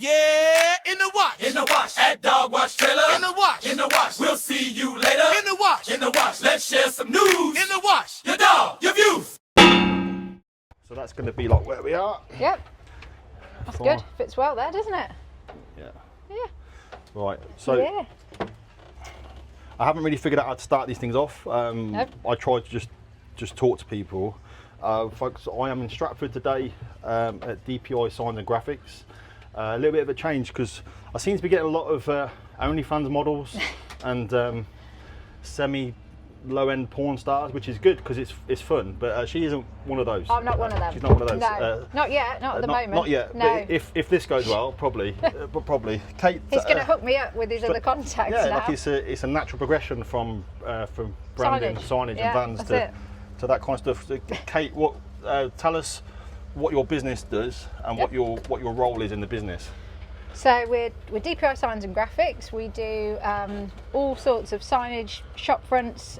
Yeah, in the wash. In the wash, at Dog Wash Trailer. In the wash. In the wash, we'll see you later. In the wash. In the wash, let's share some news. In the wash. Your dog, your views. So that's going to be like where we are. Yep. That's Fine. good. Fits well there, doesn't it? Yeah. Yeah. Right. So Yeah. I haven't really figured out how to start these things off. Nope. I tried to just talk to people. Folks, I am in Stratford today at DPI Signs and Graphics. A little bit of a change because I seem to be getting a lot of OnlyFans models and semi low-end porn stars, which is good because it's fun. But she isn't one of those. I'm not one of them. She's not one of those. No, not yet. Not at the moment. Not yet. No. But if this goes well, probably. But probably. Kate. He's going to hook me up with his other contacts Yeah, now. like it's a natural progression from branding, signage Yeah, and vans that's to that kind of stuff. So, Kate, what tell us what your business does and Yep. what your role is in the business. So we're DPI Signs and Graphics. We do all sorts of signage, shop fronts,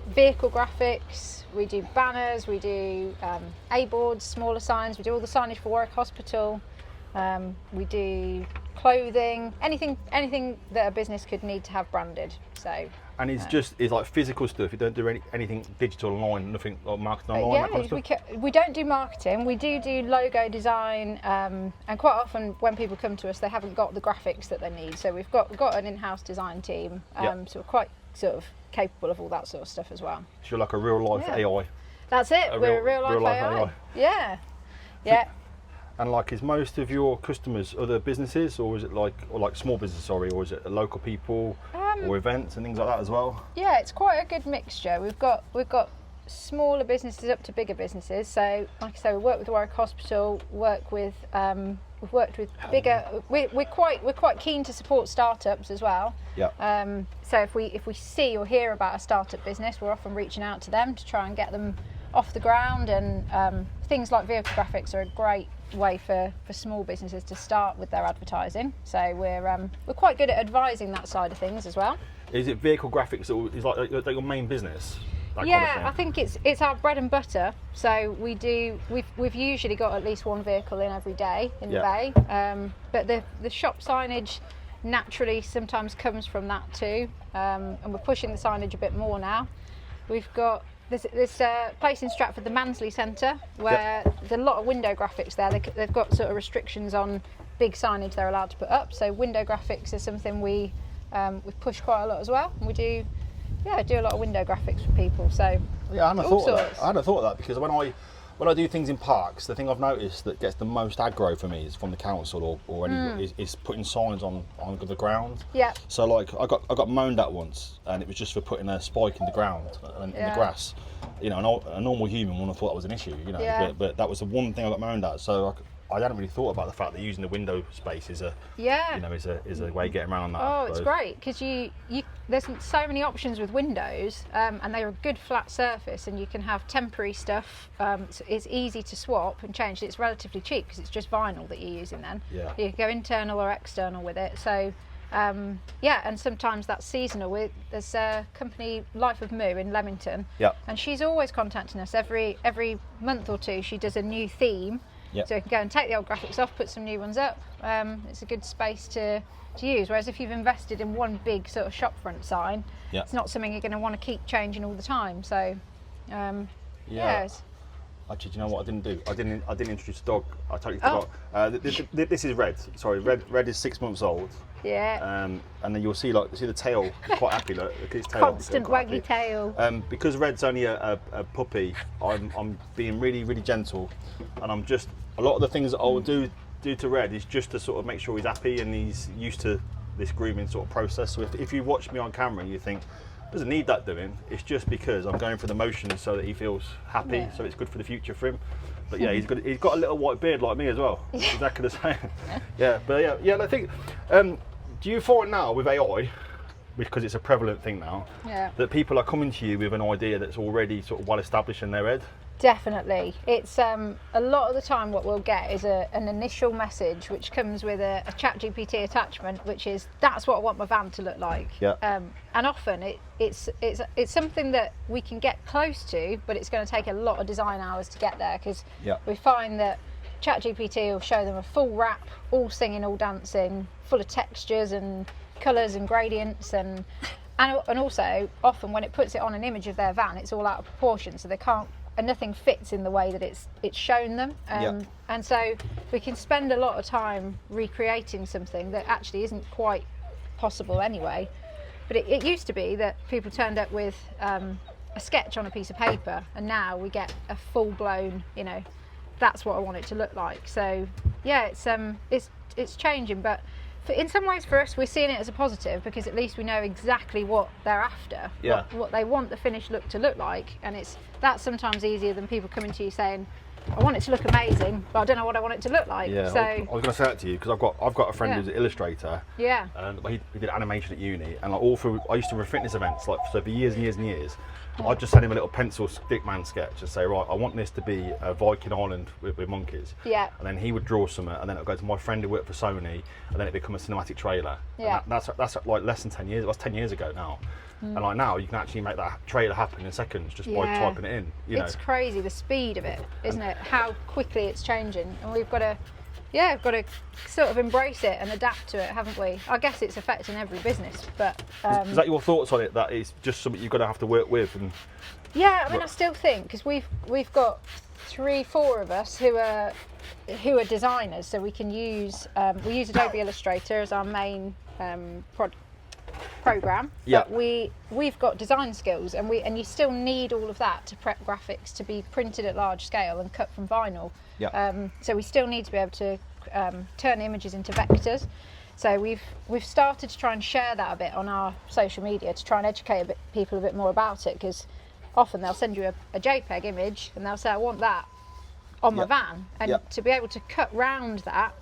vehicle graphics. We do banners. We do A-boards, smaller signs. We do all the signage for Warwick Hospital. We do clothing, anything that a business could need to have branded. So. And it's like physical stuff. You don't do anything digital online, nothing like marketing online. That kind of stuff? We don't do marketing. We do logo design, and quite often when people come to us, they haven't got the graphics that they need. So we've got an in-house design team, Yep. so we're quite sort of capable of all that sort of stuff as well. So you're like a real life Yeah. AI. That's it. We're a real life AI. Yeah, yeah. And like, is most of your customers other businesses, or is it like small business? Sorry, or is it local people or events and things like that as well? Yeah, it's quite a good mixture. We've got smaller businesses up to bigger businesses. So, like I say, we work with Warwick Hospital. We've worked with bigger. We're quite keen to support startups as well. Yeah. So if we see or hear about a startup business, we're often reaching out to them to try and get them off the ground. And things like vehicle graphics are a great way for small businesses to start with their advertising. So we're quite good at advising that side of things as well. Is it vehicle graphics that is like your main business? That Yeah, kind of thing? I think it's our bread and butter. So we've usually got at least one vehicle in every day in the bay. But the shop signage naturally sometimes comes from that too, and we're pushing the signage a bit more now. We've got this place in Stratford, the Mansley Centre, where there's a lot of window graphics there. They've got sort of restrictions on big signage they're allowed to put up. So window graphics is something we push quite a lot as well. And we do a lot of window graphics for people. So yeah, I hadn't all thought of sorts. that. I hadn't thought of that because when I do things in parks, the thing I've noticed that gets the most aggro for me is from the council or anybody is putting signs on the ground. Yeah. So like I got moaned at once, and it was just for putting a spike in the ground and in the grass. You know, a normal human wouldn't have thought that was an issue. You know, Yeah. but that was the one thing I got moaned at. So I hadn't really thought about the fact that using the window space is a way of getting around that. Oh, it's great because you there's so many options with windows, and they're a good flat surface, and you can have temporary stuff. So it's easy to swap and change. It's relatively cheap because it's just vinyl that you're using. Then Yeah. you can go internal or external with it. So and sometimes that's seasonal. There's a company, Life of Moo in Leamington, and she's always contacting us every month or two. She does a new theme. Yep. So you can go and take the old graphics off, put some new ones up. It's a good space to use. Whereas if you've invested in one big sort of shop front sign, it's not something you're going to want to keep changing all the time. So, Actually, do you know what I didn't do? I didn't introduce the dog. I totally forgot. This is Red. Sorry, Red is 6 months old. Yeah. And then you'll see the tail. Quite happy. Look at his tail. Constant Quite waggy tail. Because Red's only a puppy, I'm being really, really gentle, and I'm just a lot of the things that I'll do to Red is just to sort of make sure he's happy and he's used to this grooming sort of process. So if you watch me on camera and you think doesn't need that doing, it's just because I'm going through the motions so that he feels happy, so it's good for the future for him. But yeah, he's got a little white beard like me as well. Exactly the same. I think do you find now with AI, because it's a prevalent thing now, that people are coming to you with an idea that's already sort of well established in their head? Definitely. It's a lot of the time what we'll get is an initial message which comes with a ChatGPT attachment, which is that's what I want my van to look like. And often it's something that we can get close to, but it's going to take a lot of design hours to get there because we find that ChatGPT will show them a full wrap, all singing, all dancing, full of textures and colours and gradients, and also often when it puts it on an image of their van, it's all out of proportion, so they can't, and nothing fits in the way that it's shown them. And so we can spend a lot of time recreating something that actually isn't quite possible anyway. But it used to be that people turned up with a sketch on a piece of paper, and now we get a full-blown, that's what I want it to look like. So yeah, it's changing, but in some ways for us we're seeing it as a positive, because at least we know exactly what they're after, what they want the finished look to look like, and that's sometimes easier than people coming to you saying, I want it to look amazing, but I don't know what I want it to look like. Yeah, so I was going to say that to you, because I've got a friend who's an illustrator. Yeah. And he did animation at uni, and like all through, I used to run fitness events, so for years and years and years. I'd just send him a little pencil stickman sketch and say, right, I want this to be a Viking Island with monkeys. Yeah. And then he would draw something, and then it would go to my friend who worked for Sony, and then it become a cinematic trailer. Yeah. And that's like less than 10 years. That's 10 years ago now. And like now, you can actually make that trailer happen in seconds just by typing it in. It's crazy, the speed of it, isn't it? How quickly it's changing, and we've got to sort of embrace it and adapt to it, haven't we? I guess it's affecting every business, but is that your thoughts on it? That it's just something you've got to have to work with? And yeah, I mean, I still think, because we've got 3-4 of us who are designers, so we can use Adobe Illustrator as our main program. Yeah. But we've got design skills, and you still need all of that to prep graphics to be printed at large scale and cut from vinyl. Yeah. So we still need to be able to turn images into vectors. So we've started to try and share that a bit on our social media to try and educate people a bit more about it, because often they'll send you a JPEG image and they'll say, I want that on my van, and to be able to cut round that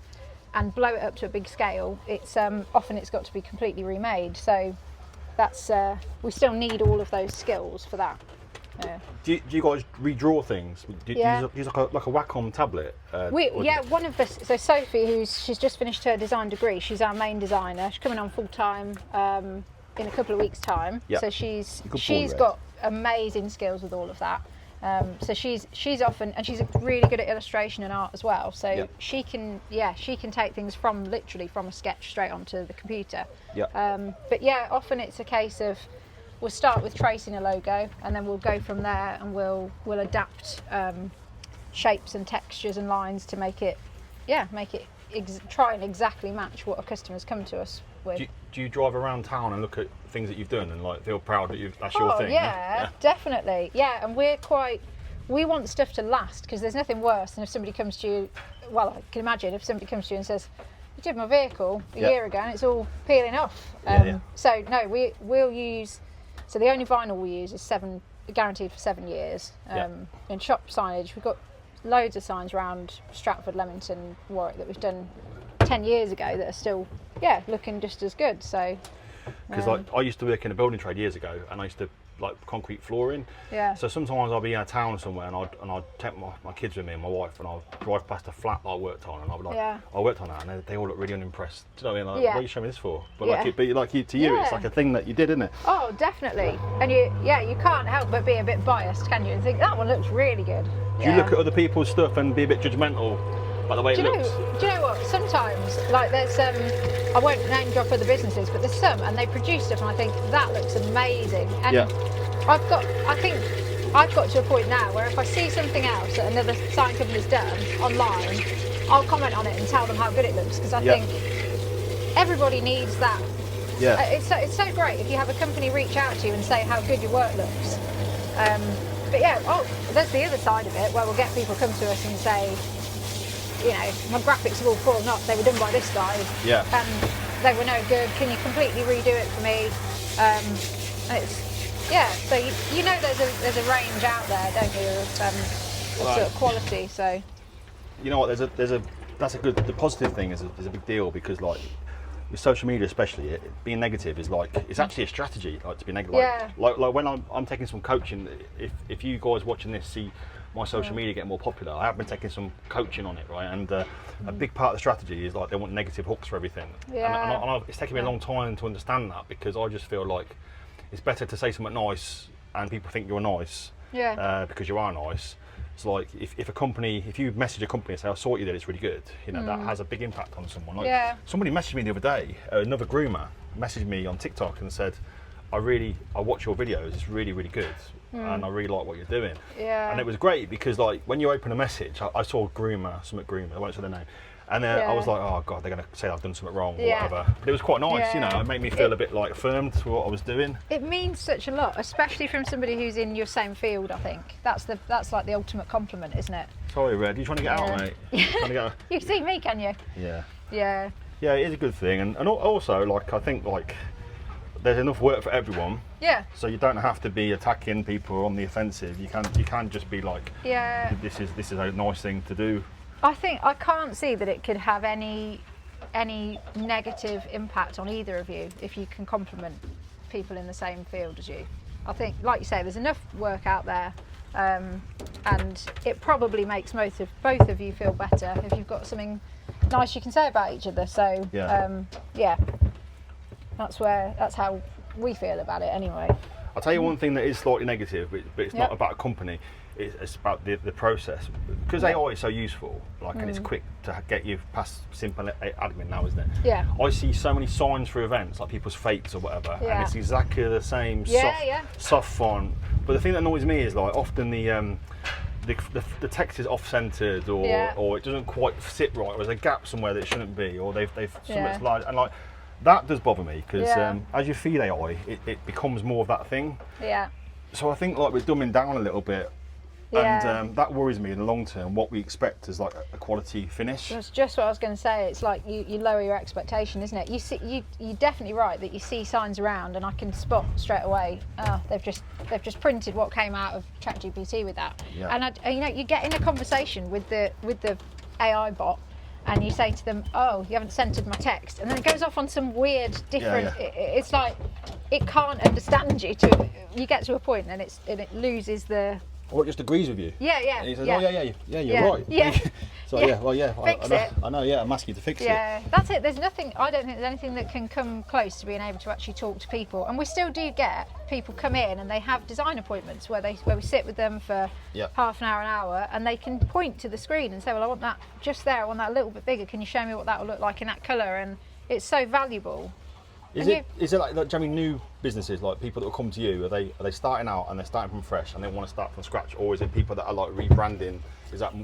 and blow it up to a big scale, it's often it's got to be completely remade. So that's we still need all of those skills for that. Do you guys redraw things? Do you use like a Wacom tablet? One of the, so Sophie, she's just finished her design degree, she's our main designer. She's coming on full time in a couple of weeks' time. Yep. So she's got amazing skills with all of that. So she's often, and she's really good at illustration and art as well. So she can take things literally from a sketch straight onto the computer. But yeah, often it's a case of, we'll start with tracing a logo, and then we'll go from there, and we'll adapt shapes and textures and lines to make it try and exactly match what a customer's come to us with. Do you drive around town and look at things that you've done and like feel proud that that's your thing? Yeah, definitely. Yeah, and we want stuff to last, because there's nothing worse than if somebody comes to you. Well, I can imagine if somebody comes to you and says, "You did my vehicle a year ago and it's all peeling off." So no, we'll use. So the only vinyl we use is guaranteed for 7 years. In shop signage, we've got loads of signs around Stratford, Leamington, Warwick that we've done 10 years ago that are still looking just as good. So because I used to work in a building trade years ago, and I used to like concrete flooring. So sometimes I'll be in a town somewhere, and I'd take my kids with me and my wife, and I'll drive past a flat that I worked on, and I'll be like, I worked on that, and they all look really unimpressed. Do you know what I mean? Like, what are you showing me this for? But to you, it's like a thing that you did, isn't it? Oh, definitely. And you can't help but be a bit biased, can you? And think that one looks really good. Do you look at other people's stuff and be a bit judgmental by the way it looks? Do you know what? Sometimes, like there's I won't name drop other businesses, but there's some, and they produce stuff, and I think that looks amazing. And I think I've got to a point now where if I see something else that another sign company's done online, I'll comment on it and tell them how good it looks, because I think everybody needs that. It's so great if you have a company reach out to you and say how good your work looks. But there's the other side of it, where we'll get people come to us and say, my graphics are all fallen off, they were done by this guy, and they were no good, can you completely redo it for me? So there's a range out there, don't you, of sort of quality. So you know what, the positive thing is a big deal, because like with social media especially, being negative is like, it's actually a strategy, like to be negative. Like when I'm taking some coaching, if you guys watching this see my social media get more popular, I have been taking some coaching on it, right? And a big part of the strategy is like they want negative hooks for everything. And it's taken me a long time to understand that, because I just feel like it's better to say something nice and people think you're nice because you are nice, So like if a company, if you message a company and say, I saw what you did, it's really good, you know, that has a big impact on someone. Like somebody messaged me the other day, another groomer messaged me on TikTok and said, I watch your videos, it's really, really good. And I really like what you're doing. Yeah. And it was great because like when you open a message, I saw groomer, I won't say their name. And I was like, oh God, they're going to say I've done something wrong or whatever. But it was quite nice, you know, it made me feel a bit like affirmed to what I was doing. It means such a lot, especially from somebody who's in your same field, I think. That's like the ultimate compliment, isn't it? Sorry, Red, you trying to get out, mate? Trying to get out? You see me, can you? Yeah. Yeah. Yeah, it is a good thing. And also, like, I think, like, there's enough work for everyone. Yeah. So you don't have to be attacking people on the offensive. You can just be like, this is a nice thing to do. I can't see that it could have any negative impact on either of you if you can compliment people in the same field as you. I think, like you say, there's enough work out there, and it probably makes both of you feel better if you've got something nice you can say about each other. So that's how we feel about it anyway. I'll tell you one thing that is slightly negative, but it's not about a company. It's about the process, because AI is so useful, like, and it's quick to get you past simple admin now, isn't it? Yeah. I see so many signs for events, like people's fates or whatever, and it's exactly the same soft font. But the thing that annoys me is like often the text is off-centered, or it doesn't quite sit right, or there's a gap somewhere that it shouldn't be, or they've something's large, and like that does bother me because as you feed AI, it becomes more of that thing. Yeah. So I think like we're dumbing down a little bit. And that worries me in the long term, what we expect is like a quality finish. That's just what I was going to say. It's like you lower your expectation, isn't it? You're definitely right that you see signs around, and I can spot straight away. Oh, they've just printed what came out of ChatGPT with that. Yeah. And you get in a conversation with the AI bot, and you say to them, "Oh, you haven't centered my text," and then it goes off on some weird, different. It's like it can't understand you. You get to a point, and it loses the. Or it just agrees with you. Yeah. And he says, oh you're right. Yeah. So I know, I'm asking you to fix it. Yeah, that's it. I don't think there's anything that can come close to being able to actually talk to people. And we still do get people come in and they have design appointments where we sit with them for half an hour, and they can point to the screen and say, well, I want that just there, I want that a little bit bigger. Can you show me what that will look like in that colour? And it's so valuable. Is it like Jamie, new businesses, like people that will come to you, are they starting out and they're starting from fresh and they want to start from scratch, or is it people that are like rebranding?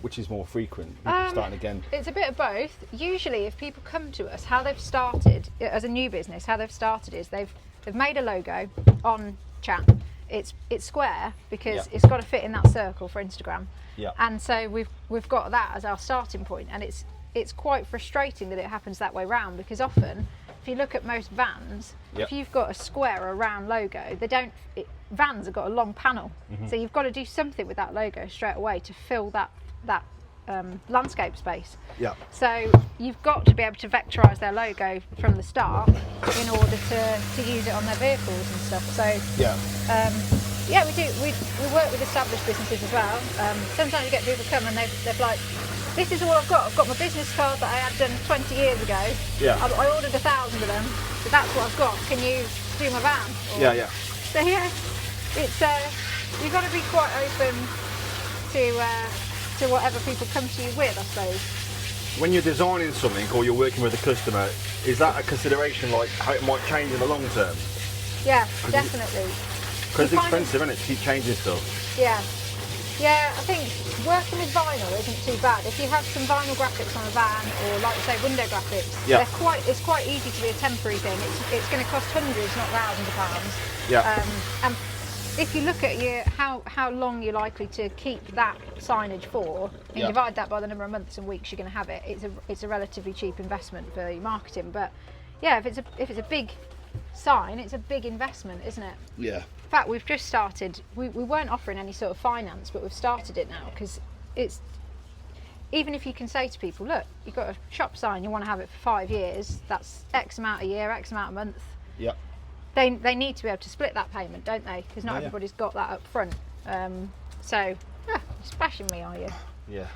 Which is more frequent? People starting again? It's a bit of both. Usually, if people come to us, how they've started as a new business, how they've started is they've made a logo on Chat. It's square because it's got to fit in that circle for Instagram. Yeah. And so we've got that as our starting point, and it's quite frustrating that it happens that way round, because often, if you look at most vans, if you've got a square or a round logo, vans have got a long panel. So you've got to do something with that logo straight away to fill that landscape space. Yeah. So you've got to be able to vectorise their logo from the start in order to use it on their vehicles and stuff. So we do. We work with established businesses as well. Sometimes you get people come and they're like, this is all I've got. I've got my business card that I had done 20 years ago. Yeah. I ordered 1,000 of them, so that's what I've got. Can you do my van? So it's you've got to be quite open to whatever people come to you with, I suppose. When you're designing something or you're working with a customer, is that a consideration, like how it might change in the long term? Yeah, definitely. Because it's expensive, isn't it, to keep changing stuff? Yeah. Yeah, I think working with vinyl isn't too bad. If you have some vinyl graphics on a van, or like you say, window graphics, it's quite easy to be a temporary thing. It's going to cost hundreds, not thousands of pounds. Yeah. And if you look at how long you're likely to keep that signage for, and divide that by the number of months and weeks you're going to have it, it's a relatively cheap investment for your marketing. But yeah, if it's a big sign, it's a big investment, isn't it? Yeah. In fact, we've just started. We weren't offering any sort of finance, but we've started it now, because it's, even if you can say to people, look, you've got a shop sign, you want to have it for 5 years, that's X amount a year, X amount a month. Yeah. They need to be able to split that payment, don't they? Because not everybody's got that up front. You're splashing me, are you? Yeah.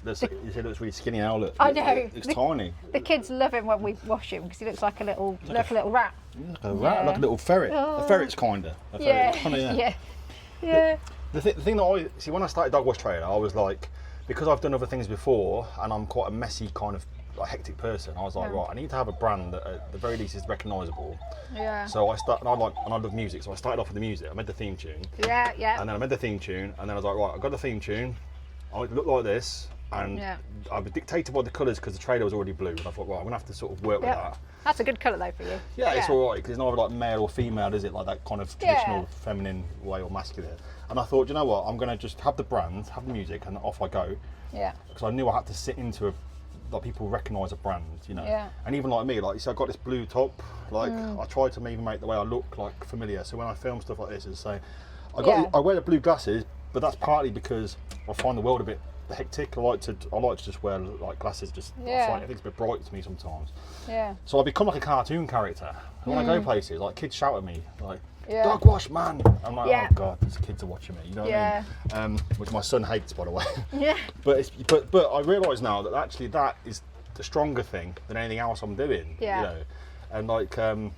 You said it looks really skinny now. Look, I know. It's tiny. The kids love him when we wash him because he looks like a little rat. Like a rat, like a little ferret. Oh. A ferret's kinda. Yeah. The thing that I see when I started Dog Wash Trailer, I was like, because I've done other things before, and I'm quite a messy kind of hectic person. I was like, right, I need to have a brand that at the very least is recognisable. Yeah. So I love music. So I started off with the music. I made the theme tune. Yeah, yeah. And then I made the theme tune, and then I was like, right, I've got the theme tune. I look like this, and I was dictated by the colours because the trailer was already blue. And I thought, right, I'm gonna have to sort of work with that. That's a good colour though for you. Yeah, it's all right because it's neither like male or female, is it? Like that kind of traditional feminine way or masculine. And I thought, you know what? I'm gonna just have the brand, have the music, and off I go. Yeah. Because I knew I had to sit into like people recognise a brand, you know. Yeah. And even like me, like you see, I got this blue top. Like I tried to even make the way I look like familiar. So when I film stuff like this, it's say, I wear the blue glasses, but that's partly because I find the world a bit hectic. I like to just wear like glasses. Just I find it's a bit bright to me sometimes. Yeah. So I become like a cartoon character. And when I go places, like kids shout at me, like "Dog wash, man!" I'm like, "Oh God, these kids are watching me." You know what I mean? Which my son hates, by the way. Yeah. But I realise now that actually that is the stronger thing than anything else I'm doing. Yeah. You know, and like I'm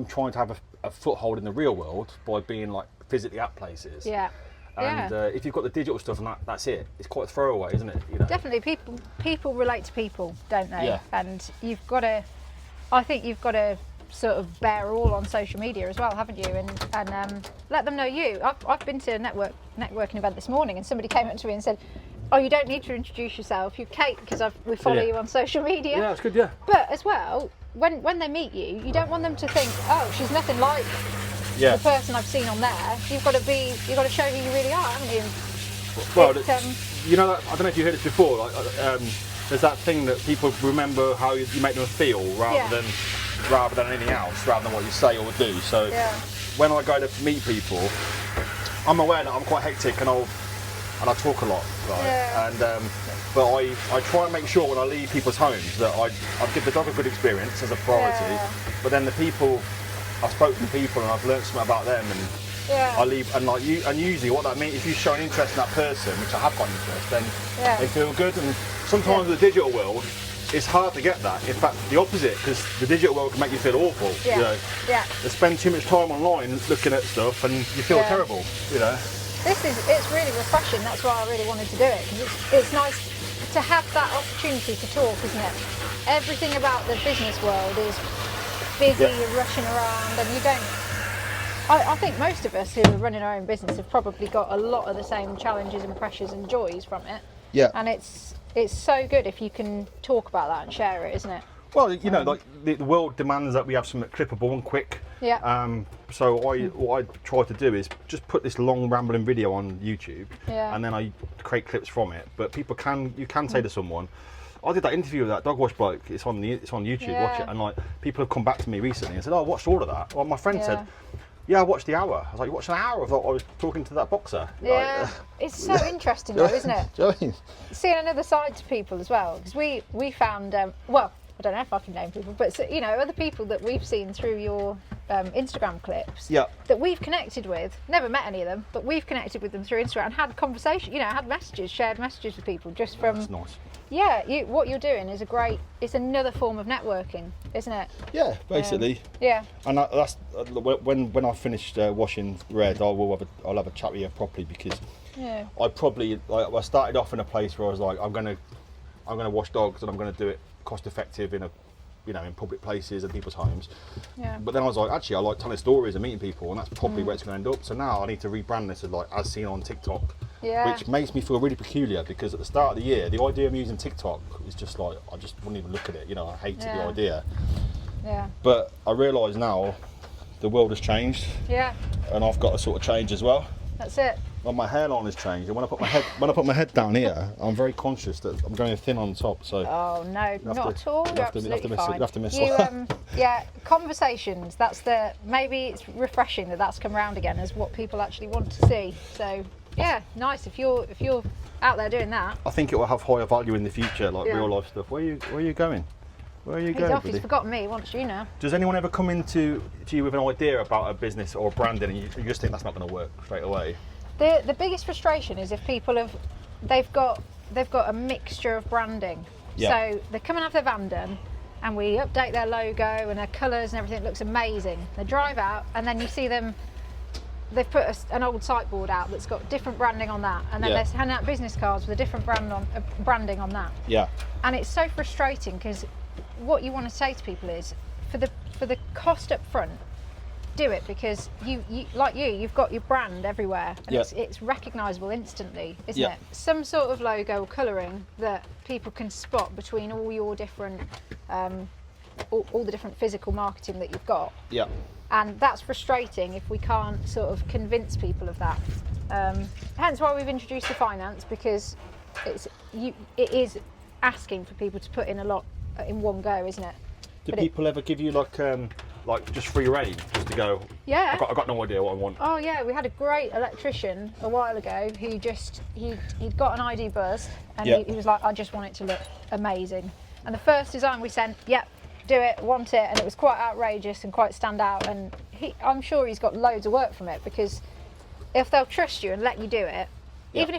trying to have a foothold in the real world by being like physically at places. Yeah. And if you've got the digital stuff and that's it, it's quite a throwaway, isn't it? You know? Definitely, people relate to people, don't they? Yeah. And I think you've got to sort of bear all on social media as well, haven't you? And let them know you. I've been to a networking event this morning, and somebody came up to me and said, "Oh, you don't need to introduce yourself. You're Kate because we follow you on social media." Yeah, that's good. Yeah. But as well, when they meet you, you don't want them to think, "Oh, she's nothing like the person I've seen on there." You've got to show who you really are, haven't you? Well, you know, I don't know if you heard this before. Like, there's that thing that people remember how you make them feel rather than anything else, rather than what you say or do. So when I go to meet people, I'm aware that I'm quite hectic and I talk a lot, right? Yeah. But I try and make sure when I leave people's homes that I give the dog a good experience as a priority. Yeah. But then I spoke to the people and I've learned something about them, and I leave and usually what that means, if you show an interest in that person, which I have got interest, then they feel good. And sometimes in the digital world, it's hard to get that. In fact, the opposite, because the digital world can make you feel awful. Yeah. You know? Yeah. They spend too much time online looking at stuff, and you feel terrible. You know. It's really refreshing. That's why I really wanted to do it, because it's nice to have that opportunity to talk, isn't it? Everything about the business world is busy, you're rushing around, and you don't. I think most of us who are running our own business have probably got a lot of the same challenges and pressures and joys from it. Yeah. And it's so good if you can talk about that and share it, isn't it? Well, you know, like the world demands that we have something clippable and quick. Yeah. So what I try to do is just put this long rambling video on YouTube, and then I create clips from it. But you can say to someone, I did that interview with that dog wash bloke. It's on YouTube. Watch it. And like people have come back to me recently and said, "Oh, I watched all of that." Well, my friend said, "Yeah, I watched the hour." I was like, "You watched an hour?" I thought I was talking to that boxer. Yeah, it's so interesting though, isn't it? Do you know what I mean? Seeing another side to people as well, because we found well, I don't know if I can name people, but you know, other people that we've seen through your Instagram clips that we've connected with, never met any of them, but we've connected with them through Instagram and had conversation, you know, had messages, shared messages with people just from. That's nice. Yeah, what you're doing is it's another form of networking, isn't it? Yeah, basically. Yeah. And that's when I finished washing Red, I'll have a chat with you properly, because I started off in a place where I was like, I'm gonna wash dogs and I'm gonna do it cost effective in in public places and people's homes. Yeah. But then I was like, actually, I like telling stories and meeting people, and that's probably where it's going to end up. So now I need to rebrand this as seen on TikTok, which makes me feel really peculiar, because at the start of the year, the idea of using TikTok is just like, I just wouldn't even look at it. You know, I hated the idea. Yeah. But I realise now the world has changed. Yeah. And I've got to sort of change as well. That's it. Well, my hairline has changed, and when I put my head down here, I'm very conscious that I'm going thin on top. So. Oh no, not at all. You're absolutely fine. You have to miss. Conversations. Maybe it's refreshing that's come round again as what people actually want to see. So yeah, nice if you're out there doing that. I think it will have higher value in the future, like real life stuff. Where are you going? Where are you going? He's forgotten me. Wants you now. Does anyone ever come to you with an idea about a business or branding, and you just think that's not going to work straight away? The biggest frustration is if people they've got a mixture of branding. Yeah. So they come and have their van done, and we update their logo and their colours and everything. It looks amazing. They drive out, and then you see them they've put an old sight board out that's got different branding on that, and then Yeah. they're handing out business cards with a different branding on that. Yeah. And it's so frustrating because what you want to say to people is, for the cost up front, do it, because you've got your brand everywhere, and Yeah. it's recognisable instantly, isn't Yeah. it? Some sort of logo or colouring that people can spot between all your different, all the different physical marketing that you've got. Yeah. And that's frustrating if we can't sort of convince people of that. Hence why we've introduced the finance, because it is asking for people to put in a lot in one go, isn't it? Do people ever give you like just free rein, just to go? Yeah. I got no idea what I want. Oh yeah, we had a great electrician a while ago who he'd got an ID buzz, and Yeah. he was like, I just want it to look amazing. And the first design we sent, yep, do it, want it, and it was quite outrageous and quite stand out. And I'm sure he's got loads of work from it, because if they'll trust you and let you do it, Yeah. even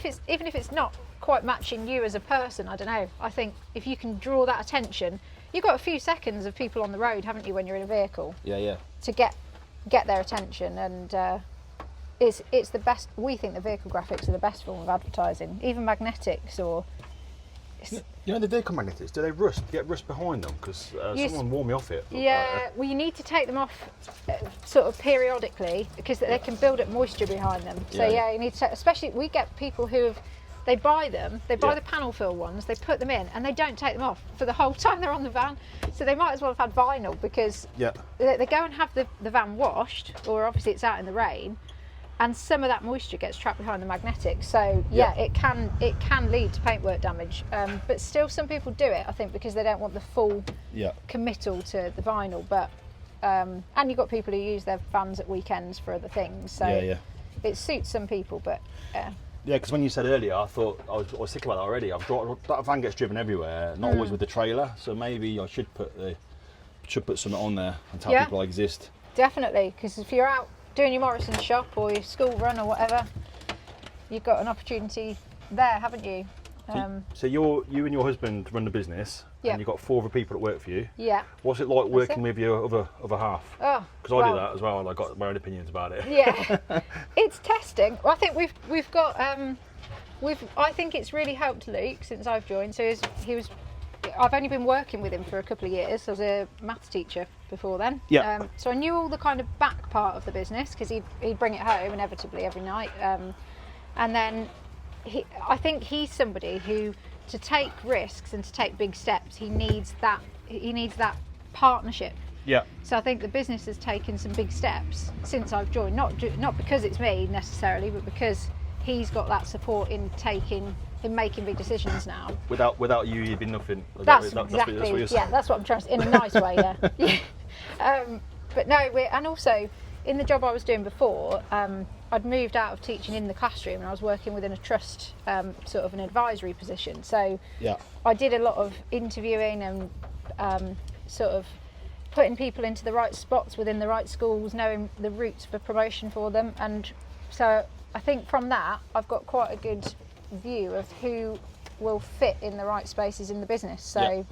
if it's not quite matching you as a person, I don't know. I think if you can draw that attention, you've got a few seconds of people on the road, haven't you, when you're in a vehicle, Yeah. to get their attention, and it's the best. We think the vehicle graphics are the best form of advertising, even magnetics or. You know the vehicle magnetics, do they get rust behind them? Because Yes. someone warned me off it. Yeah, well, you need to take them off sort of periodically, because they can build up moisture behind them. So Yeah. you need to, especially we get people who they buy the panel fill ones, they put them in, and they don't take them off for the whole time they're on the van. So they might as well have had vinyl, because Yeah. they go and have the van washed, or obviously it's out in the rain, and some of that moisture gets trapped behind the magnetics. So Yeah. it can lead to paintwork damage, but still some people do it, I think, because they don't want the full Yeah. committal to the vinyl. But and you've got people who use their vans at weekends for other things, so Yeah. it suits some people. But Yeah, because when you said earlier, I thought I was thinking about that already. That van gets driven everywhere, not always with the trailer. So maybe I should put something on there and tell Yeah. people I exist. definitely, because if you're out doing your Morrison shop or your school run or whatever, you've got an opportunity there, haven't you? So you and your husband run the business, Yeah. and you've got 4 other people that work for you. Yeah. What's it like working it. with your other half? Oh, Because I well, do that as well, and I got my own opinions about it. Yeah, it's testing. Well, I think we've got I think it's really helped Luke since I've joined. So I've only been working with him for a couple of years. I was a maths teacher before then. Yeah. So I knew all the kind of back part of the business, because he'd bring it home inevitably every night. And then I think he's somebody who, to take risks and to take big steps, he needs that partnership. Yeah. So I think the business has taken some big steps since I've joined, not because it's me necessarily, but because he's got that support in making big decisions now. Without you, you'd be nothing. That's That's exactly, what you're saying. yeah, that's what I'm trying to, in a nice way, yeah. Yeah. But no, and also in the job I was doing before, I'd moved out of teaching in the classroom, and I was working within a trust, sort of an advisory position. So Yeah. I did a lot of interviewing and sort of putting people into the right spots within the right schools, knowing the routes for promotion for them. And so I think from that, I've got quite a good view of who will fit in the right spaces in the business. So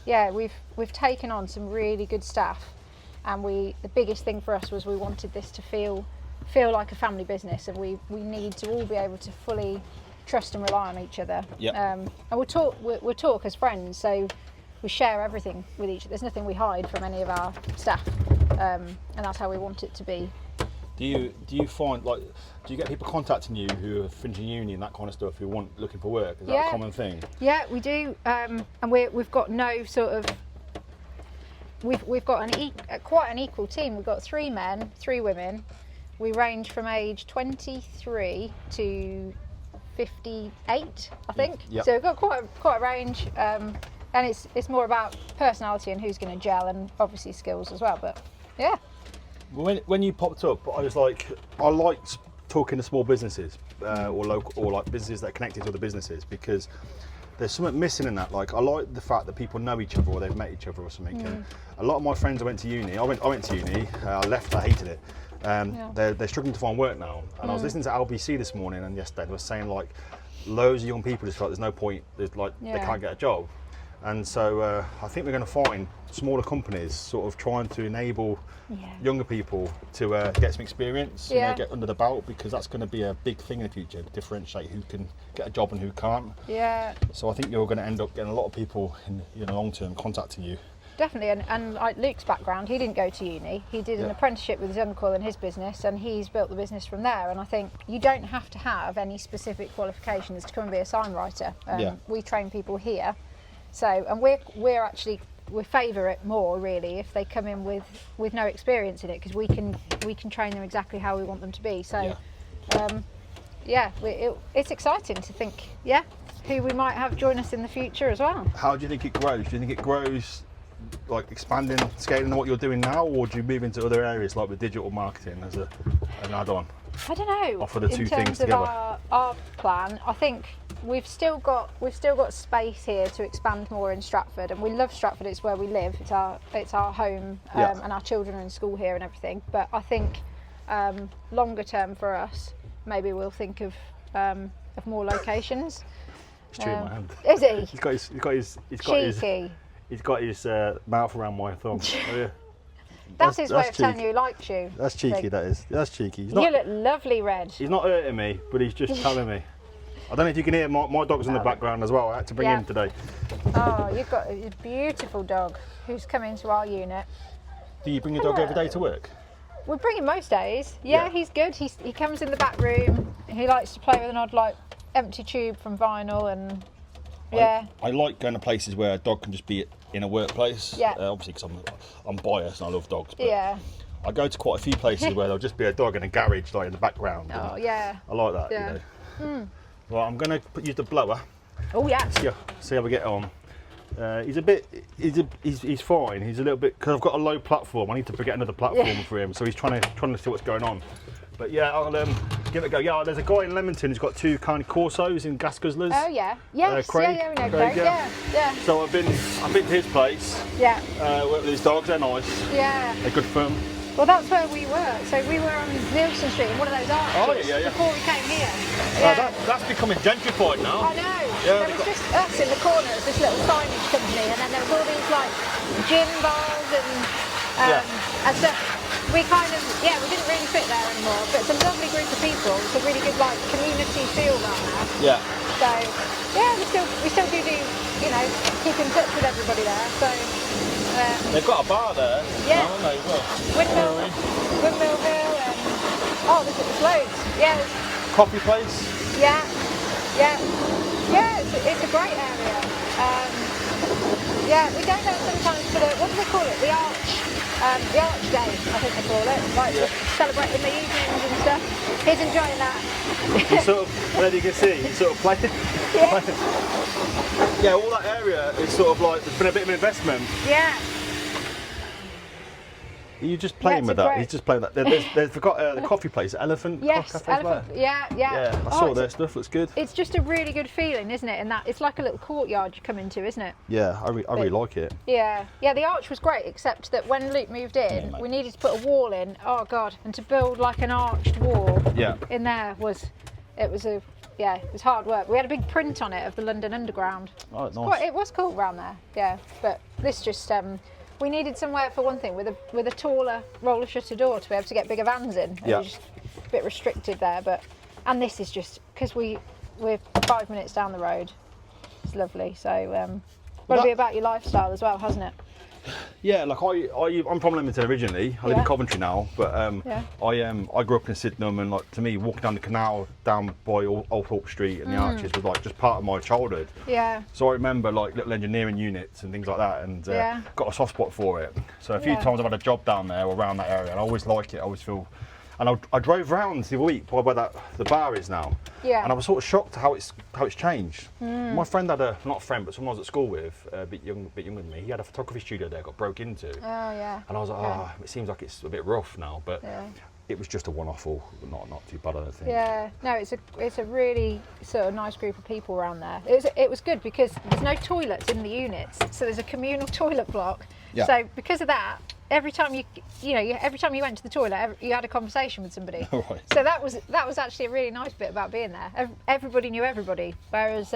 yeah, we've taken on some really good staff, and the biggest thing for us was we wanted this to feel like a family business, and we need to all be able to fully trust and rely on each other. And we'll talk as friends, so we share everything with each other. There's nothing we hide from any of our staff, and that's how we want it to be. Do you find, like, do you get people contacting you who are finishing uni and that kind of stuff, who looking for work? Is that Yeah. a common thing? Yeah, we do, and we've got no sort of. We've got quite an equal team. We've got 3 men, 3 women. We range from age 23 to 58, I think. Yep. So we've got quite a range, and it's more about personality and who's going to gel, and obviously skills as well. But yeah. When you popped up, I was like, I liked talking to small businesses or local, or like businesses that are connected to other businesses, because there's something missing in that. Like, I like the fact that people know each other, or they've met each other or something. And a lot of my friends I went to uni. I went to uni. I left. I hated it. They're struggling to find work now. And I was listening to LBC this morning and yesterday. They were saying, like, loads of young people just feel like there's no point. There's like they can't get a job. And so I think we're going to find smaller companies sort of trying to enable younger people to get some experience, you know, get under the belt, because that's going to be a big thing in the future, to differentiate who can get a job and who can't. Yeah. So I think you're going to end up getting a lot of people in the long term contacting you. Definitely, and like Luke's background, he didn't go to uni. He did an apprenticeship with his uncle and his business, and he's built the business from there. And I think you don't have to have any specific qualifications to come and be a sign writer. We train people here, so and we favour it more really if they come in with no experience in it, because we can train them exactly how we want them to be. So it's exciting to think who we might have join us in the future as well. How do you think it grows? Do you think it grows like expanding, scaling on what you're doing now, or do you move into other areas like with digital marketing as an add-on? I don't know. Offer the two things together. together. Our plan, I think we've still got space here to expand more in Stratford, and we love Stratford. It's where we live. It's our home, and our children are in school here and everything. But I think longer term for us, maybe we'll think of more locations. He's chewing my hand. Is he? He's got his mouth around my thumb. Oh, yeah. That's his way of telling you he likes you. That's cheeky, that is. That's cheeky. You look lovely red. He's not hurting me, but he's just telling me. I don't know if you can hear my dog's in the background as well. I had to bring him today. Oh, you've got a beautiful dog who's come into our unit. Do you bring your dog every day to work? We bring him most days. Yeah, he's good. He comes in the back room. He likes to play with an odd empty tube from vinyl, and I like going to places where a dog can just be in a workplace. Yeah. Obviously, because I'm biased and I love dogs. But I go to quite a few places where there'll just be a dog in a garage in the background. Oh yeah. I like that. Yeah. You know. Well, I'm going to use the blower. Oh yeah. See how we get on. He's fine. He's a little bit, because I've got a low platform. I need to get another platform for him. So he's trying to see what's going on. But yeah, I'll give it a go. Yeah, there's a guy in Leamington who's got two kind of Corsos in gas guzzlers. Oh yeah, yes, Craig. We know Craig. Yeah. So I've been to his place. Yeah. Worked with his dogs. They're nice. Yeah. They're good fun. Well, that's where we were. So we were on Nielsen Street in one of those arches before we came here. Yeah. That's becoming gentrified now. I know. Yeah, there was just us in the corner of this little signage company, and then there was all these gym bars and stuff. We we didn't really fit there anymore, but it's a lovely group of people. It's a really good community feel around there. Yeah. So we still do keep in touch with everybody there. So they've got a bar there. Yeah. Haven't they? Well, Windmill Hill, and there's loads. Yeah. Coffee place. Yeah. It's a great area. We go there sometimes for what do they call it? The Arch Day, I think they call it. Celebrating the evenings and stuff. He's enjoying that. You sort of, as you can see, he's sort of playing. Yeah, all that area is sort of there's been a bit of investment. Yeah. Are you just playing with that? He's just playing that. They've got the coffee place, Elephant. Yes, Cafe Elephant. Yeah. I saw their stuff. Looks good. It's just a really good feeling, isn't it? And that it's like a little courtyard you come into, isn't it? Yeah, I really like it. Yeah. The arch was great, except that when Luke moved in, we needed to put a wall in. Oh God! And to build an arched wall in there was hard work. We had a big print on it of the London Underground. Oh, nice. It was cool around there. Yeah, but this just. We needed somewhere, for one thing, with a taller roller shutter door to be able to get bigger vans in. It was just a bit restricted there, and this is just because we're 5 minutes down the road. It's lovely. So got to be about your lifestyle as well, hasn't it? Yeah, I'm from Leamington originally. I live in Coventry now, but I grew up in Sydenham, and to me, walking down the canal down by Old Thorpe Street and the Arches was just part of my childhood. Yeah. So I remember little engineering units and things like that, and got a soft spot for it. So a few times I've had a job down there or around that area, and I always like it. I always feel. And I drove round the other week where the bar is now. Yeah. And I was sort of shocked how it's changed. My friend had not a friend, but someone I was at school with, a bit younger than me. He had a photography studio there, got broke into. Oh yeah. And I was like, it seems like it's a bit rough now, but it was just a one-off, or not too bad, I don't think. Yeah. No, it's a really sort of nice group of people around there. It was good because there's no toilets in the units, so there's a communal toilet block. Yeah. So because of that, every time you went to the toilet, you had a conversation with somebody. Right. So that was actually a really nice bit about being there. Everybody knew everybody. Whereas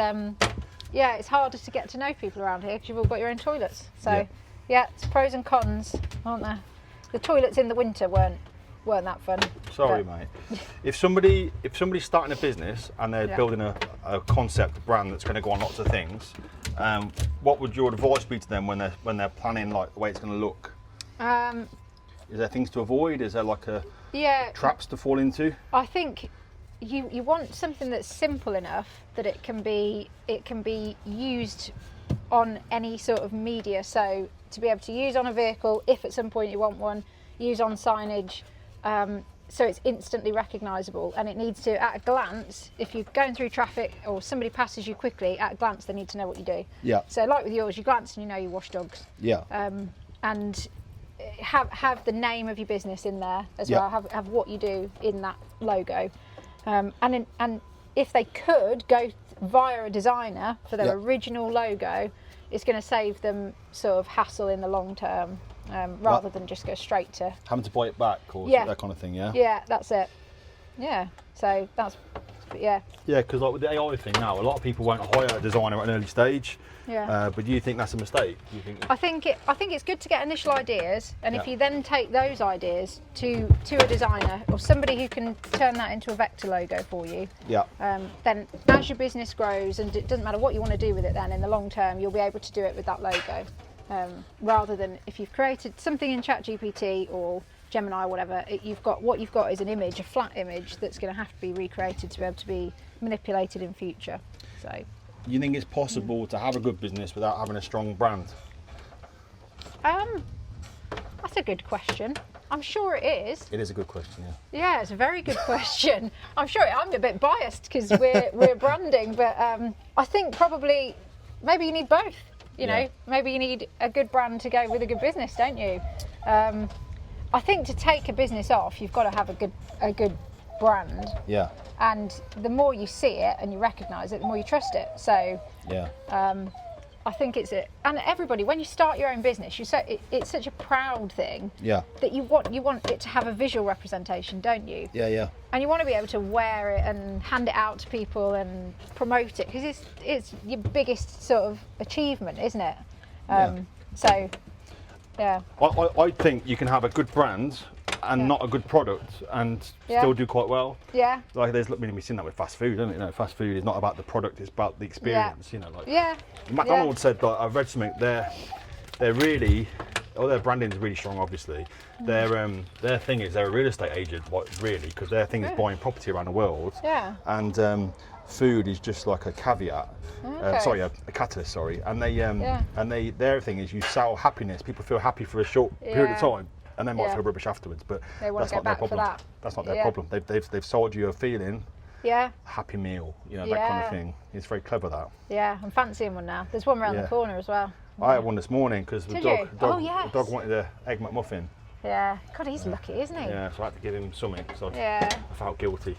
yeah, it's harder to get to know people around here because you've all got your own toilets. So Yeah. yeah, it's pros and cons, aren't there? The toilets in the winter weren't that fun. Sorry, but- mate. If somebody's starting a business and they're Yeah. building a concept brand that's going to go on lots of things, what would your advice be to them when they're planning like the way it's going to look? Is there things to avoid? Is there like Yeah, traps to fall into? I think you want something that's simple enough that it can be used on any sort of media. So to be able to use on a vehicle, if at some point you want one, use on signage, so it's instantly recognisable, and it needs to, at a glance, if you're going through traffic or somebody passes you quickly, at a glance they need to know what you do. Yeah. So like with yours, you glance and you know you wash dogs. Yeah. And have the name of your business in there as Yeah. well. Have what you do in that logo, and if they could go via a designer for their Yeah. original logo, it's going to save them sort of hassle in the long term, rather than just go straight to. Having to buy it back or Yeah. that kind of thing, yeah? Yeah, that's it. Yeah, so that's, but yeah. Yeah, because like with the AI thing now, a lot of people won't hire a designer at an early stage. Yeah. But do you think that's a mistake? Do you think? I think it's good to get initial ideas, and if Yeah. you then take those ideas to a designer or somebody who can turn that into a vector logo for you, Yeah. then as your business grows, and it doesn't matter what you want to do with it, then in the long term you'll be able to do it with that logo, rather than if you've created something in ChatGPT or Gemini or whatever, what you've got is an image, a flat image that's going to have to be recreated to be able to be manipulated in future. So. You think it's possible to have a good business without having a strong brand? That's a good question. I'm sure it is. It is a good question, yeah. Yeah, it's a very good question. I'm sure I'm a bit biased because we're branding, but I think probably maybe you need both. You know, Yeah. maybe you need a good brand to go with a good business, don't you? I think to take a business off, you've got to have a good brand, Yeah. and the more you see it and you recognise it, the more you trust it. So. Yeah. I think and everybody, when you start your own business, it's such a proud thing Yeah. that you want it to have a visual representation, don't you? Yeah, yeah. And you want to be able to wear it and hand it out to people and promote it, because it's your biggest sort of achievement, isn't it? So, yeah. I think you can have a good brand and Yeah. not a good product and Yeah. still do quite well. Yeah. Like we've seen that with fast food, isn't it? You know, fast food is not about the product; it's about the experience. You know, like Yeah. McDonald's said. Like I've read something. They're really, their branding is really strong. Obviously, their thing is they're a real estate agent. Like really, because their thing is buying property around the world. Yeah. And food is just like a caveat. Okay. Sorry, a catalyst. Sorry, and their thing is you sell happiness. People feel happy for a short period of Yeah. time. And they might Yeah. feel rubbish afterwards, but They wanna that's go not their back for problem. that. That's not their Yeah. problem. They've sold you a feeling, Yeah. happy meal, you know, that kind Yeah. of thing. It's very clever, that. Yeah. I'm fancying one now. There's one around Yeah. the corner as well. I had one this morning because the Did dog, you? Oh, yes. the dog wanted an egg McMuffin. Yeah. God, he's lucky, isn't he? Yeah, so I had to give him something. So Yeah. I felt guilty.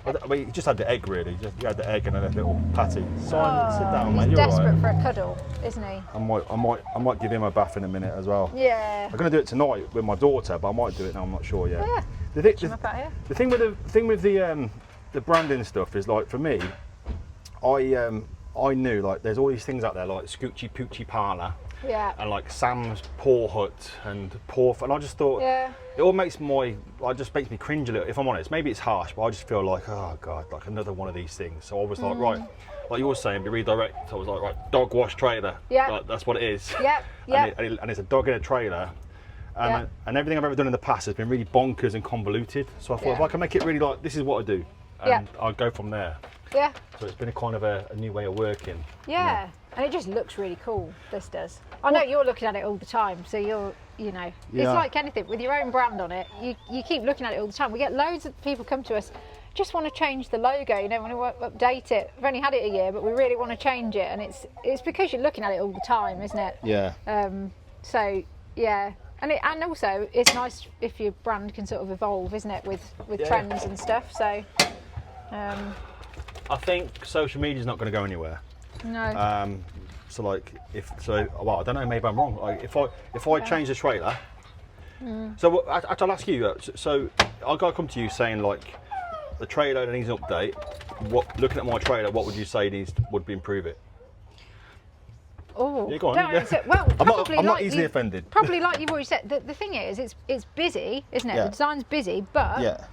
I mean, he just had the egg really. He had the egg and a little patty. Simon, sit down, mate. He's You're desperate right. for a cuddle, isn't he? I might give him a bath in a minute as well. Yeah. I'm going to do it tonight with my daughter, but I might do it now. I'm not sure yet. Yeah. The Up out here. thing with the branding stuff is, like, for me, I knew, like, there's all these things out there like Scoochie Poochie Parlour Yeah. and like Sam's Paw Hut and and I just thought Yeah. it all makes me cringe a little, if I'm honest. Maybe it's harsh, but I just feel like, oh god, like another one of these things. So I was like, right, like you were saying, be redirect. I was like, right, dog wash trailer. Yeah. Like, that's what it is. Yep. Yep. And it's a dog in a trailer. And everything I've ever done in the past has been really bonkers and convoluted. So I thought, if I can make it really like, this is what I do, and I'll go from there. Yeah. So it's been a kind of a new way of working. Yeah. And it just looks really cool. This does. I know you're looking at it all the time, so you know, Yeah. it's like anything with your own brand on it. You keep looking at it all the time. We get loads of people come to us, just want to change the logo. You know, want to update it. We've only had it a year, but we really want to change it, and it's because you're looking at it all the time, isn't it? Yeah. So yeah. And also it's nice if your brand can sort of evolve, isn't it, with trends and stuff. So I think social media's not going to go anywhere. no. So like, well, I don't know. Maybe I'm wrong. Like, if I change the trailer, so I'll ask you. So I'll come to you saying, like, the trailer needs an update. Looking at my trailer, what would you say would improve it? Oh, Yeah, go on. don't Yeah. answer- well, I'm not, probably I'm not like easily you- offended. Probably like you've already said. The thing is, it's busy, isn't it? Yeah. The design's busy, but Yeah.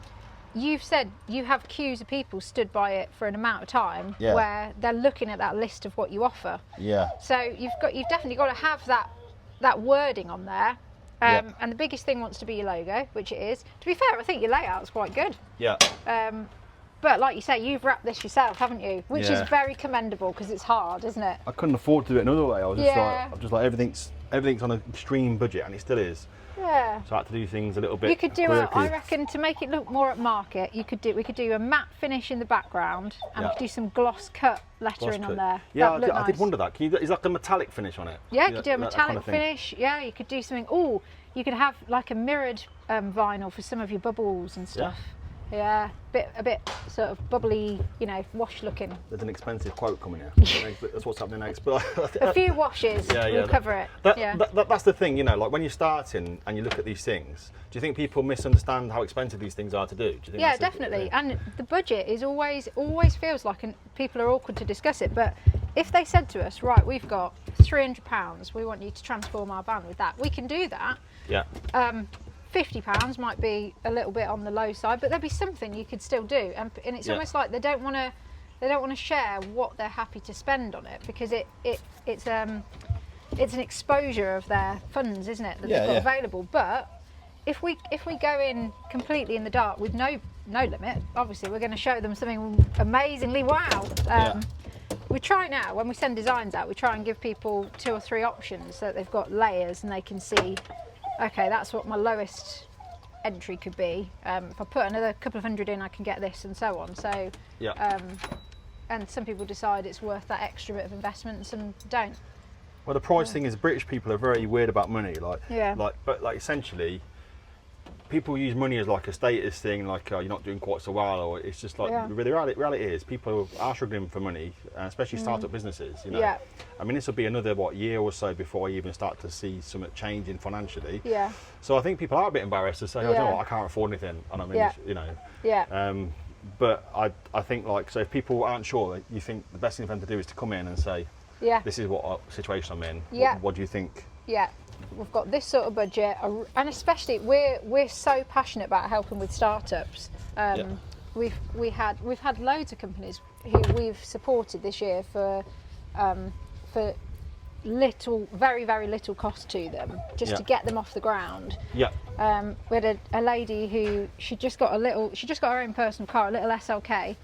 you've said you have queues of people stood by it for an amount of time Yeah. where they're looking at that list of what you offer. Yeah. So you've definitely got to have that wording on there. Yeah. And the biggest thing wants to be your logo, which it is. To be fair, I think your layout's quite good. Yeah. But like you say, you've wrapped this yourself, haven't you? Which Yeah. is very commendable because it's hard, isn't it? I couldn't afford to do it another way. I was just Yeah. like, I'm just like everything's on an extreme budget, and it still is. Yeah. So I had to do things a little bit. You could do quirky. I reckon, to make it look more at market, we could do a matte finish in the background, and we Yeah. could do some gloss cut lettering Gloss on cut. there. Yeah, That'd look I did nice. wonder that. Is like a metallic finish on it? Yeah, you could do a that metallic kind of thing. finish. Yeah, you could do something. Oh, you could have like a mirrored vinyl for some of your bubbles and stuff. Yeah, a bit sort of bubbly, wash looking. There's an expensive quote coming here. That's what's happening next. But A few washes, we'll cover it. That's the thing, like when you're starting and you look at these things, do you think people misunderstand how expensive these things are to do? Do you think Yeah, that's definitely. And the budget is always feels like people are awkward to discuss it. But if they said to us, right, we've got £300, we want you to transform our van with that, we can do that. Yeah. £50 might be a little bit on the low side, but there'd be something you could still do. And it's almost like they don't want to share what they're happy to spend on it, because it's an exposure of their funds, isn't it, that they've got available. But if we go in completely in the dark with no limit, obviously we're going to show them something amazingly wow. We try now, when we send designs out, we try and give people 2 or 3 options so that they've got layers and they can see, okay, that's what my lowest entry could be. If I put another couple of hundred in, I can get this, and so on. So, and some people decide it's worth that extra bit of investment, and some don't. Well, the price thing is, British people are very weird about money. But essentially, people use money as like a status thing, like you're not doing quite so well, or it's just like the reality is people are struggling for money, especially startup businesses. Yeah. I mean, this will be another year or so before I even start to see some changing financially. Yeah. So I think people are a bit embarrassed to say, oh, you know what, I can't afford anything, and I mean, Yeah. But I think so if people aren't sure, you think the best thing for them to do is to come in and say, this is what situation I'm in. Yeah. What do you think? Yeah. We've got this sort of budget, and especially we're so passionate about helping with startups. We've had loads of companies who we've supported this year for very very little cost to them, just to get them off the ground. Yeah. We had a lady who she just got her own personal car, a little SLK,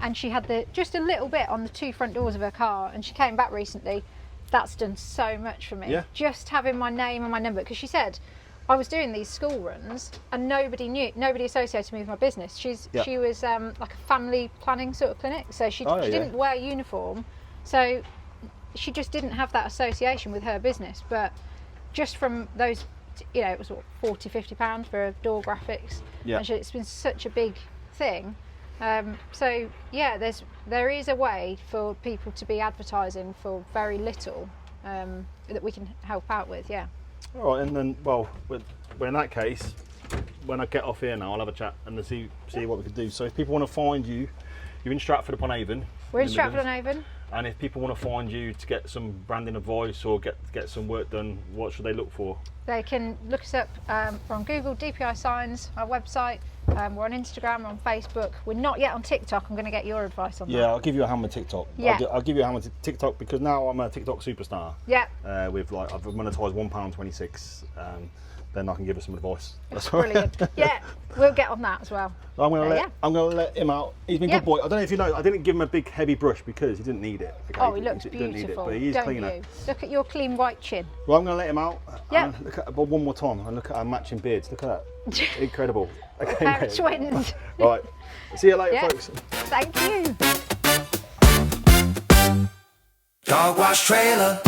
and she had just a little bit on the 2 front doors of her car, and she came back recently. That's done so much for me. Yeah. Just having my name and my number, because she said I was doing these school runs and nobody associated me with my business. She was like a family planning sort of clinic, so she didn't wear uniform, so she just didn't have that association with her business. But just from those, it was what, £40-50 for a door graphics. Yeah. And it's been such a big thing. So yeah, there is a way for people to be advertising for very little that we can help out with. Yeah. All right, and then well, in that case, when I get off here now, I'll have a chat and see what we can do. So if people want to find you, you're in Stratford upon Avon. We're in Stratford on Avon. And if people want to find you to get some branding advice or get some work done, what should they look for? They can look us up. We're on Google, DPI Signs, our website. We're on Instagram, we're on Facebook. We're not yet on TikTok. I'm going to get your advice on that. Yeah, I'll give you a hand with TikTok. Yeah. I'll give you a hand with TikTok because now I'm a TikTok superstar. Yeah. I've monetised £1.26. Then I can give us some advice. That's Brilliant. Yeah, we'll get on that as well. I'm gonna let him out. He's been a good boy. I don't know if you know, I didn't give him a big heavy brush because he didn't need it. Okay? Oh, he looks didn't need it, beautiful. but he is Don't cleaner. you? Look at your clean white chin. Well, I'm gonna let him out. Yeah. And look at one more time and look at our matching beards. Look at that. Incredible. Okay, Pair of twins. Right. See you later, Yeah. folks. Thank you. Dog wash trailer.